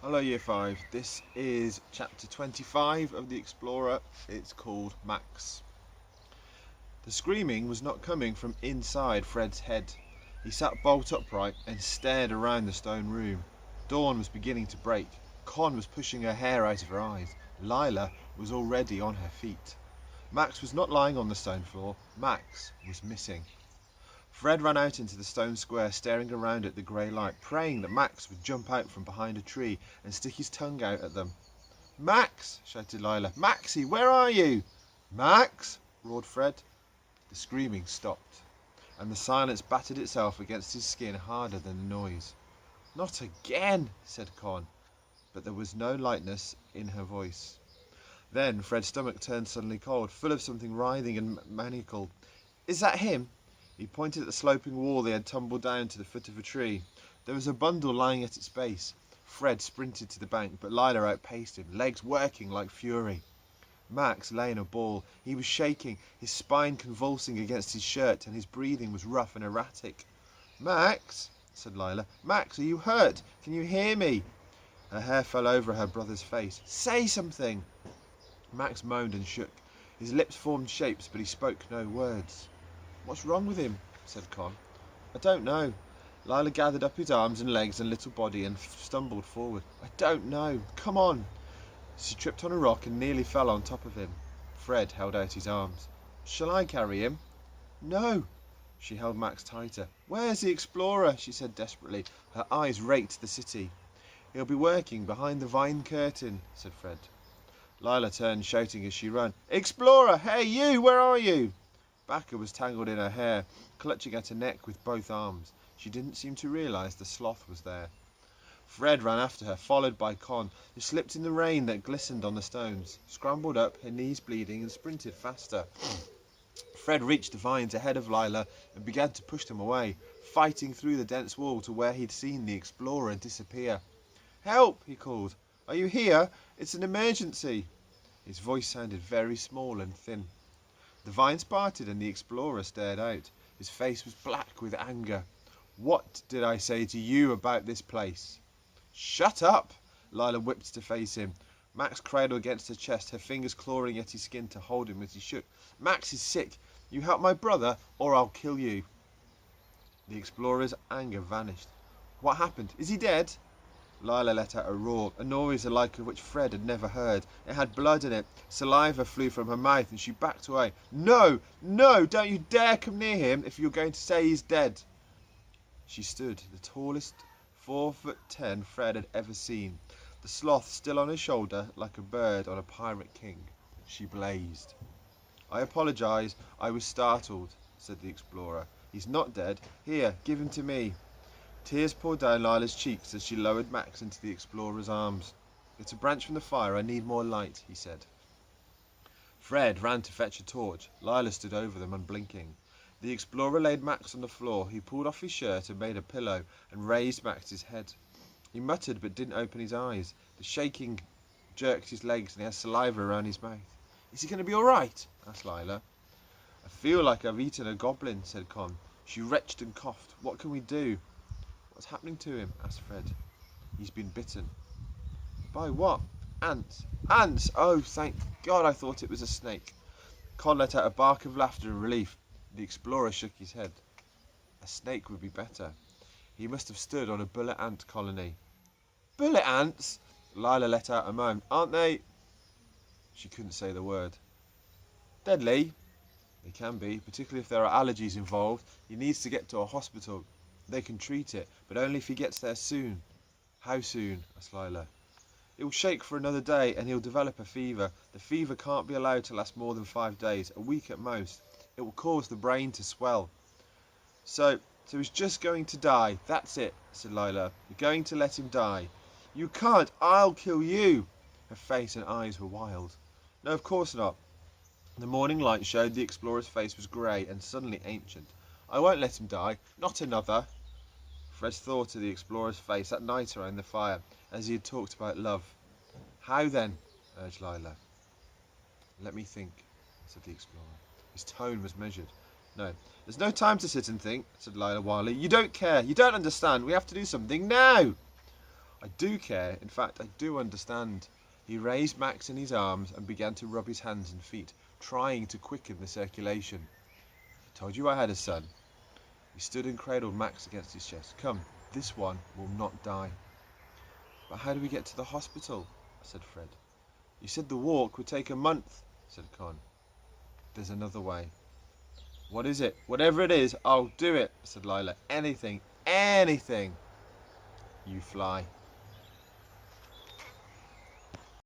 Hello Year 5, this is chapter 25 of The Explorer. It's called Max. The screaming was not coming from inside Fred's head. He sat bolt upright and stared around the stone room. Dawn was beginning to break. Con was pushing her hair out of her eyes. Lila was already on her feet. Max was not lying on the stone floor. Max was missing. Fred ran out into the stone square, staring around at the grey light, praying that Max would jump out from behind a tree and stick his tongue out at them. "Max!" shouted Lila. "Maxie, where are you?" "Max!" roared Fred. The screaming stopped, and the silence battered itself against his skin harder than the noise. "Not again," said Con, but there was no lightness in her voice. Then Fred's stomach turned suddenly cold, full of something writhing and maniacal. "Is that him?" He pointed at the sloping wall they had tumbled down to the foot of a tree. There was a bundle lying at its base. Fred sprinted to the bank, but Lila outpaced him, legs working like fury. Max lay in a ball. He was shaking, his spine convulsing against his shirt, and his breathing was rough and erratic. "Max," said Lila. "Max, are you hurt? Can you hear me?" Her hair fell over her brother's face. "Say something!" Max moaned and shook. His lips formed shapes, but he spoke no words. "What's wrong with him?" said Con. "I don't know." Lila gathered up his arms and legs and little body and stumbled forward. "I don't know. Come on." She tripped on a rock and nearly fell on top of him. Fred held out his arms. "Shall I carry him?" "No." She held Max tighter. "Where's the explorer?" she said desperately. Her eyes raked the city. "He'll be working behind the vine curtain," said Fred. Lila turned, shouting as she ran. "Explorer! Hey, you! Where are you?" Bacca was tangled in her hair, clutching at her neck with both arms. She didn't seem to realise the sloth was there. Fred ran after her, followed by Con, who slipped in the rain that glistened on the stones, scrambled up, her knees bleeding, and sprinted faster. Fred reached the vines ahead of Lila and began to push them away, fighting through the dense wall to where he'd seen the explorer disappear. "Help!" he called. "Are you here? It's an emergency." His voice sounded very small and thin. The vines parted and the explorer stared out. His face was black with anger. "What did I say to you about this place?" "Shut up!" Lila whipped to face him. Max cradled against her chest, her fingers clawing at his skin to hold him as he shook. "Max is sick. You help my brother or I'll kill you." The explorer's anger vanished. "What happened? Is he dead?" Lila let out a roar, a noise the like of which Fred had never heard. It had blood in it. Saliva flew from her mouth and she backed away. "No! No! Don't you dare come near him if you're going to say he's dead." She stood, the tallest 4'10" Fred had ever seen, the sloth still on her shoulder like a bird on a pirate king. She blazed. "I apologise. I was startled," said the explorer. "He's not dead. Here, give him to me." Tears poured down Lila's cheeks as she lowered Max into the explorer's arms. "Get a branch from the fire. I need more light," he said. Fred ran to fetch a torch. Lila stood over them, unblinking. The explorer laid Max on the floor. He pulled off his shirt and made a pillow and raised Max's head. He muttered but didn't open his eyes. The shaking jerked his legs and he had saliva around his mouth. "Is he going to be all right?" asked Lila. "I feel like I've eaten a goblin," said Con. She retched and coughed. "What can we do?" "What's happening to him?" asked Fred. "He's been bitten." "By what?" "Ants." "Ants! Oh, thank God, I thought it was a snake." Con let out a bark of laughter and relief. The explorer shook his head. A snake would be better. He must have stood on a bullet ant colony. "Bullet ants?" Lila let out a moan. "Aren't they—" She couldn't say the word. "Deadly?" "They can be, particularly if there are allergies involved. He needs to get to a hospital. They can treat it, but only if he gets there soon." "How soon?" asked Lila. "He'll shake for another day and he'll develop a fever. The fever can't be allowed to last more than 5 days, a week at most. It will cause the brain to swell." So he's just going to die. That's it," said Lila. "You're going to let him die." "You can't. I'll kill you." Her face and eyes were wild. "No, of course not." The morning light showed the explorer's face was grey and suddenly ancient. "I won't let him die. Not another." Fred thought of the explorer's face that night around the fire, as he had talked about love. "How then?" urged Lila. "Let me think," said the explorer. His tone was measured. "No, there's no time to sit and think," said Lila wildly. "You don't care. You don't understand. We have to do something now." I do care. In fact, I do understand. He raised Max in his arms and began to rub his hands and feet, trying to quicken the circulation. I told you I had a son. He stood and cradled Max against his chest. Come, this one will not die. But how do we get to the hospital? Said Fred. You said the walk would take a month, said Con. There's another way. What is it? Whatever it is, I'll do it, said Lila. Anything, anything. You fly.